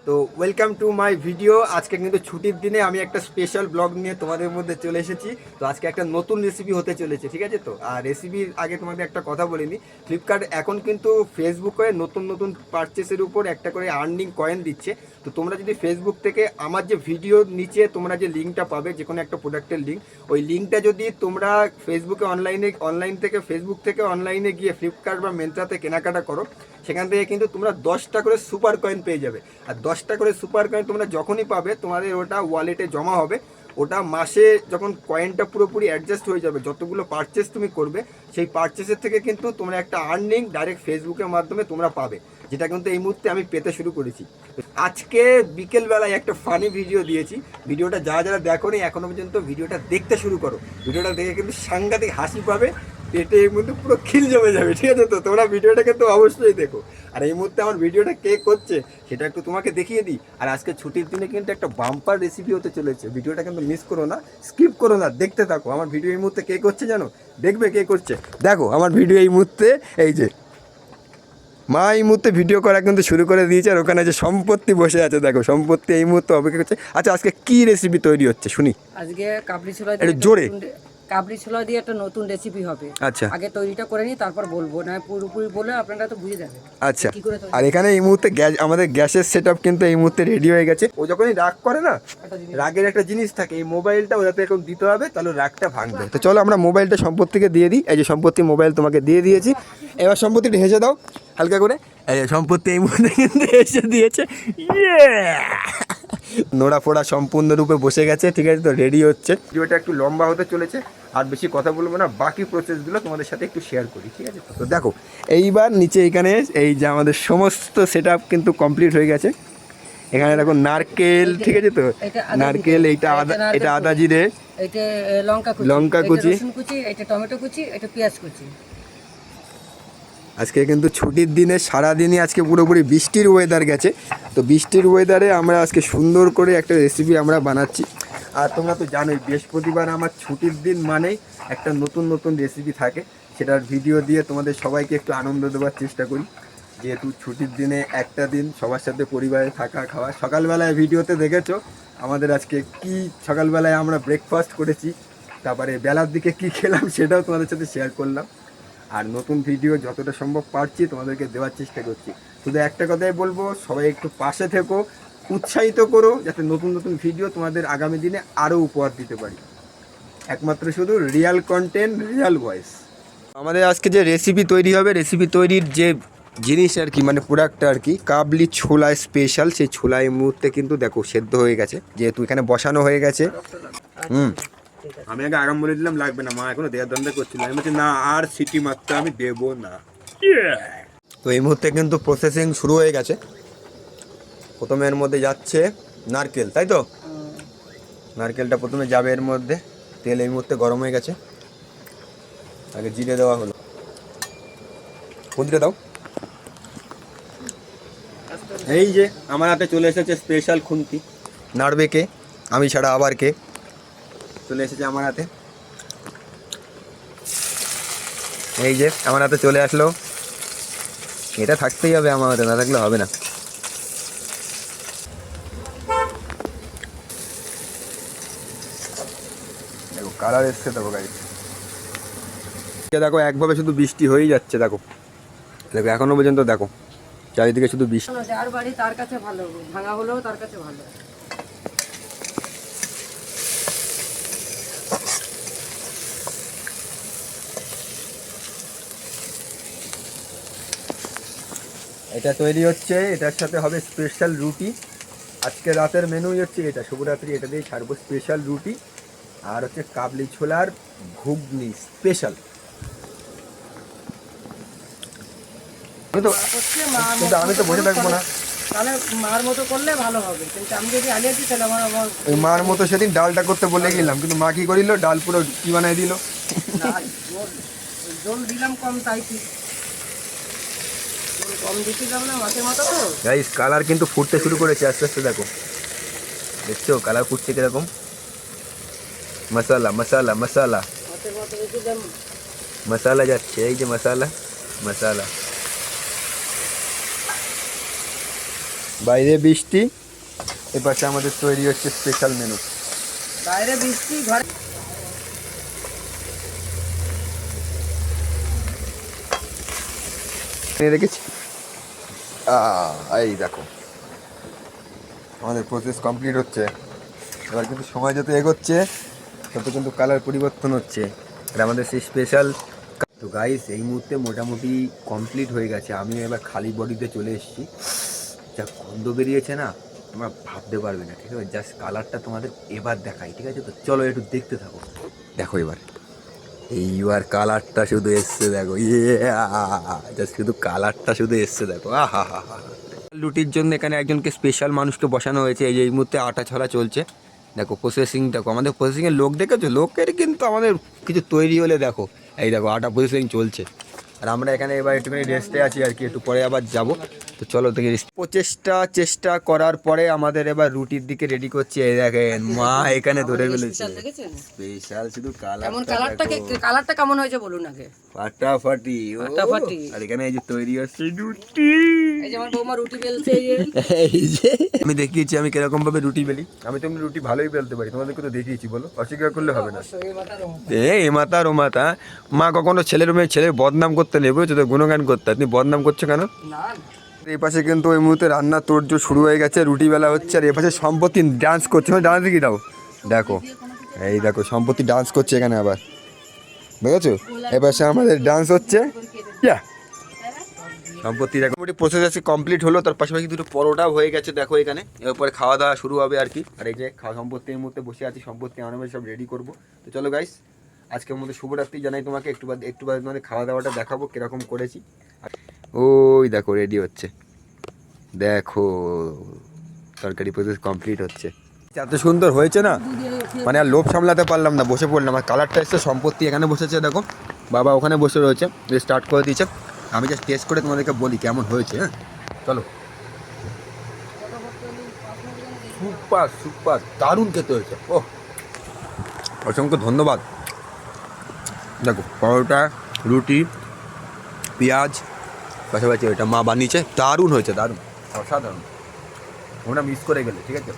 তো welcome to my video. আজকে কিন্তু ছুটির দিনে আমি একটা স্পেশাল ব্লগ নিয়ে তোমাদের মধ্যে চলে এসেছি। তো আজকে একটা নতুন রেসিপি হতে চলেছে, ঠিক আছে? তো আর রেসিপির আগে তোমাদের একটা কথা বলিনি, ফ্লিপকার্ট এখন কিন্তু ফেসবুকে নতুন নতুন পারচেসের উপর একটা করে আর্নিং কয়েন দিচ্ছে। তো তোমরা যদি ফেসবুক থেকে আমার যে ভিডিওর নিচে তোমরা যে লিঙ্কটা পাবে, যে কোনো একটা প্রোডাক্টের লিঙ্ক, ওই লিঙ্কটা যদি তোমরা ফেসবুকে অনলাইন থেকে ফেসবুক থেকে অনলাইনে গিয়ে ফ্লিপকার্ট বা মেন্ট্রাতে কেনাকাটা করো, সেখান থেকে কিন্তু তোমরা 10টা করে সুপার কয়েন পেয়ে যাবে। আর 10টা করে সুপার কয়েন তোমরা যখনই পাবে তোমাদের ওটা ওয়ালেটে জমা হবে। ওটা মাসে যখন কয়েনটা পুরোপুরি অ্যাডজাস্ট হয়ে যাবে, যতগুলো পারচেস তুমি করবে সেই পারচেসের থেকে কিন্তু তোমরা একটা আর্নিং ডাইরেক্ট ফেসবুকের মাধ্যমে তোমরা পাবে, যেটা কিন্তু এই মুহূর্তে আমি পেতে শুরু করেছি। আজকে বিকেলবেলায় একটা ফানি ভিডিও দিয়েছি। ভিডিওটা যারা যারা দেখোনি এখনো পর্যন্ত ভিডিওটা দেখতে শুরু করো। ভিডিওটা দেখে কিন্তু সাংঘাতিক হাসি পাবে, পেটে এই মুহূর্তে পুরো খিল জমে যাবে, ঠিক আছে? তো তোমরা ভিডিওটা কিন্তু অবশ্যই দেখো। আর এই মুহূর্তে আমার ভিডিওটা কে করছে সেটা একটু তোমাকে দেখিয়ে দিই। আর আজকে ছুটির দিনে কিন্তু একটা বাম্পার রেসিপি হতে চলেছে, ভিডিওটা কিন্তু মিস করো না, স্কিপ করো না, দেখতে থাকো। আমার ভিডিও এই মুহূর্তে কে করছে জানো? দেখবে কে করছে, দেখো আমার ভিডিও এই মুহূর্তে। এই যে মা এই মুহূর্তে ভিডিও করা কিন্তু শুরু করে দিয়েছে, আর ওখানে যে সম্পত্তি বসে আছে, দেখো সম্পত্তি এই মুহূর্তে অপেক্ষা করছে। আচ্ছা, আজকে কি রেসিপি তৈরি হচ্ছে শুনি আজকে কাবলি ছোলা একটু দিয়ে জোরে। কাবলি ছোলা দিয়ে একটা নতুন রেসিপি হবে। আচ্ছা আগে তৈরিটা করে নিই, তারপর বলবো, না পুরোপুরি বলে আপনারা তো বুঝে যাবেন আচ্ছা। কি করে তৈরি। আর এখানে এই মুহূর্তে গ্যাস, আমাদের গ্যাসের সেট আপ কিন্তু এই মুহূর্তে রেডি হয়ে গেছে। ও যখনই রাগ করে না, রাগের একটা জিনিস থাকে, এই মোবাইলটা ওটাতে এখন দিতে হবে, তাহলে রাগটা ভাঙবে। তো চলো আমরা মোবাইলটা সম্পত্তিকে দিয়ে দিই। এই যে সম্পত্তি, মোবাইল তোমাকে দিয়ে দিয়েছি। এবার সম্পত্তিটা হেসে দাও হালকা করে। এই যে সম্পত্তি এই মুহূর্তে কিন্তু হেসে দিয়েছে। নোড়া ফোড়া সম্পূর্ণরূপে বসে গেছে, ঠিক আছে? তো রেডি হচ্ছে। ভিডিওটা একটু লম্বা হতে চলেছে, আর বেশি কথা বলবো না, বাকি প্রসেসগুলো তোমাদের সাথে একটু শেয়ার করি, ঠিক আছে? তো দেখো এইবার নিচে এখানে এই যে আমাদের সমস্ত সেট আপ কিন্তু কমপ্লিট হয়ে গেছে। এখানে দেখো নারকেল, ঠিক আছে? তো নারকেল, এইটা আদা, এটা আদা জিরে, এটা লঙ্কা কুচি, লঙ্কা কুচি, রসুন কুচি, এটা টমেটো কুচি, এটা পেঁয়াজ কুচি। আজকে কিন্তু ছুটির দিনে সারাদিনই আজকে পুরোপুরি বৃষ্টির ওয়েদার গেছে। তো বৃষ্টির ওয়েদারে আমরা আজকে সুন্দর করে একটা রেসিপি আমরা বানাচ্ছি। আর তোমরা তো জানোই বৃহস্পতিবার আমার ছুটির দিন মানেই একটা নতুন নতুন রেসিপি থাকে, সেটার ভিডিও দিয়ে তোমাদের সবাইকে একটু আনন্দ দেওয়ার চেষ্টা করি। যেহেতু ছুটির দিনে একটা দিন সবার সাথে পরিবারে থাকা, খাওয়া। সকালবেলায় ভিডিওতে দেখেছো আমাদের আজকে কি, সকালবেলায় আমরা ব্রেকফাস্ট করেছি, তারপরে বেলার দিকে কি খেলাম সেটাও তোমাদের সাথে শেয়ার করলাম। আর নতুন ভিডিও যতটা সম্ভব পারছি তোমাদেরকে দেওয়ার চেষ্টা করছি। শুধু একটা কথাই বলবো, সবাই একটু পাশে থেকো, উৎসাহিত করো, যাতে নতুন নতুন ভিডিও তোমাদের আগামী দিনে আরও উপহার দিতে পারি। একমাত্র শুধু রিয়াল কন্টেন্ট, রিয়াল ভয়েস। আমাদের আজকে যে রেসিপি তৈরি হবে, রেসিপি তৈরির যে জিনিস আর কি, মানে প্রোডাক্টটা আর কি, কাবলি ছোলা স্পেশাল। সেই ছোলা এই মুহূর্তে কিন্তু দেখো সেদ্ধ হয়ে গেছে, যেহেতু এখানে বসানো হয়ে গেছে। আমি আগে আরাম বলে দিলাম লাগবে না, মা এখনো দেওয়ার ধান্দা করছিল। আমি বলছি না, আর সিটি মারতে আমি দেবো না। তো এই মুহূর্তে কিন্তু প্রসেসিং শুরু হয়ে গেছে। প্রথমে এর মধ্যে যাচ্ছে নারকেল, তাই তো? নারকেলটা প্রথমে যাবে এর মধ্যে। তেল এই মুহূর্তে গরম হয়ে গেছে, আগে জিরে দেওয়া হলো। খুন্তিটা দাও। এই যে আমার হাতে চলে এসেছে স্পেশাল খুন্তি। নাড়বে কে? আমি ছাড়া আবার কে? চলে এসেছে আমার হাতে। এই যে আমার হাতে চলে আসলো। এটা থাকতেই হবে আমার হাতে, না থাকলে হবে না। দেখো কালার এসছে, দেখো গাড়ি, দেখো একভাবে শুধু বৃষ্টি হয়েই যাচ্ছে। দেখো দেখো এখনো পর্যন্ত দেখো চারিদিকে শুধু বৃষ্টি। যার বাড়ি তার কাছে ভালো, ভাঙা হলেও তার কাছে ভালো। এটা তৈরি হচ্ছে, এটার সাথে হবে স্পেশাল রুটি। আজকে রাতের মেনুই হচ্ছে এটা, শুভরাত্রি এটা দিয়ে ছাড়বো স্পেশাল রুটি। আর হচ্ছে কাবলি ছোলার ঘুগনি স্পেশাল। আমি তো বসে থাকবো না, তাহলে মার মতো করলে ভালো হবে, কিন্তু আমি যদি আলিয়া দিই তাহলে আমার ওই মার মতো সেদিন ডালটা করতে বলে গেলাম, কিন্তু মা কি করিল, ডাল পুরো কি বানাই দিল। জল দিলাম কম, তাই কি কম দিচ্ছিলাম না মাছের মতো। তো গাইস কালার কিন্তু ফুটতে শুরু করেছে আস্তে আস্তে, দেখো দেখছো কালার ফুটছে কিরকম। মশালা মশালা মশালা মাছের মতো দিচ্ছিলাম। মশালা যাচ্ছে, এই যে মশালা মশালা। বাইরে বৃষ্টি, এপাশে আমাদের তৈরি হচ্ছে স্পেশাল মেনু। বাইরে বৃষ্টি, ঘরে রেখেছি। এই দেখো আমাদের প্রসেস কমপ্লিট হচ্ছে। এবার কিন্তু সময় যত এগোচ্ছে তত কিন্তু কালার পরিবর্তন হচ্ছে। আর আমাদের সেই স্পেশাল তো গাইস এই মুহূর্তে মোটামুটি কমপ্লিট হয়ে গেছে। আমি এবার খালি বডিতে চলে এসেছি। যা গন্ধ বেরিয়েছে না তোমরা ভাবতে পারবে না, ঠিক আছে? জাস্ট কালারটা তোমাদের এবার দেখাই, ঠিক আছে? তো চলো একটু দেখতে থাকো। দেখো এবার এইবার কালারটা শুধু এসছে, দেখো জাস্ট শুধু কালারটা শুধু এসছে, দেখো আহা হা হা। রুটির জন্য এখানে একজনকে স্পেশাল মানুষকে বসানো হয়েছে। এই মুহূর্তে আটা ছড়া চলছে। দেখো প্রসেসিং, দেখো আমাদের প্রসেসিংয়ের লোক দেখেছো? লোকের কিন্তু আমাদের কিছু তৈরি হলে দেখো এই দেখো আটা প্রসেসিং চলছে। আর আমরা এখানে এবার একটুখানি রেস্টে আছি আর কি, একটু পরে আবার যাব। তো চলো দেখি চেষ্টা করার পরে আমাদের এবার রুটির দিকে রেডি করছি। এই দেখেন মা এখানে ধরে ফেলেছে স্পেশাল শুধু কালারটা কেমন হয়েছে বলুন আগে। ফাটাফাটি ফাটাফাটি। আর এখানে এই যে তৈরি হচ্ছে রুটি। এই যে আমার বৌমা রুটি বেলছে। এই যে আমি দেখিয়েছি আমি কিরকম ভাবে রুটি বেলি। আমি তো রুটি ভালোই বেলতে পারি, তোমাদেরকে তো দেখিয়েছি, বলো অস্বীকার করলে হবে না। এ মাতা ও মাতা, মা কখনো ছেলের বদনাম করতে নেই, বুঝছো তো? গুণগান করতে। তুমি বদনাম করছো কেন? এই পাশে কিন্তু ওই মুহূর্তে রান্না তোড়জোড় শুরু হয়ে গেছে, রুটি বেলা হচ্ছে। আর এই পাশে সম্পত্তি ডান্স করছে। ডান্স দেখি দাও, দেখো এই দেখো সম্পত্তি ডান্স করছে এখানে আবার, বুঝেছো? এই পাশে আমাদের ডান্স হচ্ছে। সম্পত্তি দেখো মোটামুটি প্রসেস আছে কমপ্লিট হলো। তার পাশাপাশি দুটো পরোটাও হয়ে গেছে দেখো এখানে। এরপরে খাওয়া দাওয়া শুরু হবে আর কি। আর এই যে সম্পত্তি এই মুহূর্তে বসে আছি, সম্পত্তি আমরা সব রেডি করবো। তো চলো গাইস, আজকের মধ্যে শুভরাত্রি জানাই তোমাকে। একটু বাদ মানে খাওয়া দাওয়াটা দেখাবো কিরকম করেছি। ওই দেখো রেডি হচ্ছে, দেখো তরকারি প্রসেস কমপ্লিট হচ্ছে। এত সুন্দর হয়েছে না, মানে আর লোভ সামলাতে পারলাম না, বসে পড়লাম। আর কালারটা এসছে, সম্পত্তি এখানে বসেছে দেখো, বাবা ওখানে বসে রয়েছে, স্টার্ট করে দিয়েছে। আমি জাস্ট টেস্ট করে তোমাদেরকে বলি কেমন হয়েছে। হ্যাঁ চলো। সুপার সুপার, দারুণ খেতে হয়েছে। ও অসংখ্য ধন্যবাদ। দেখো পরোটা, রুটি, পেঁয়াজ, পাশাপাশি ওইটা মা বানিয়েছে, দারুণ হয়েছে, দারুণ অসাধারণ। ওটা মিস করে গেলে, ঠিক আছে?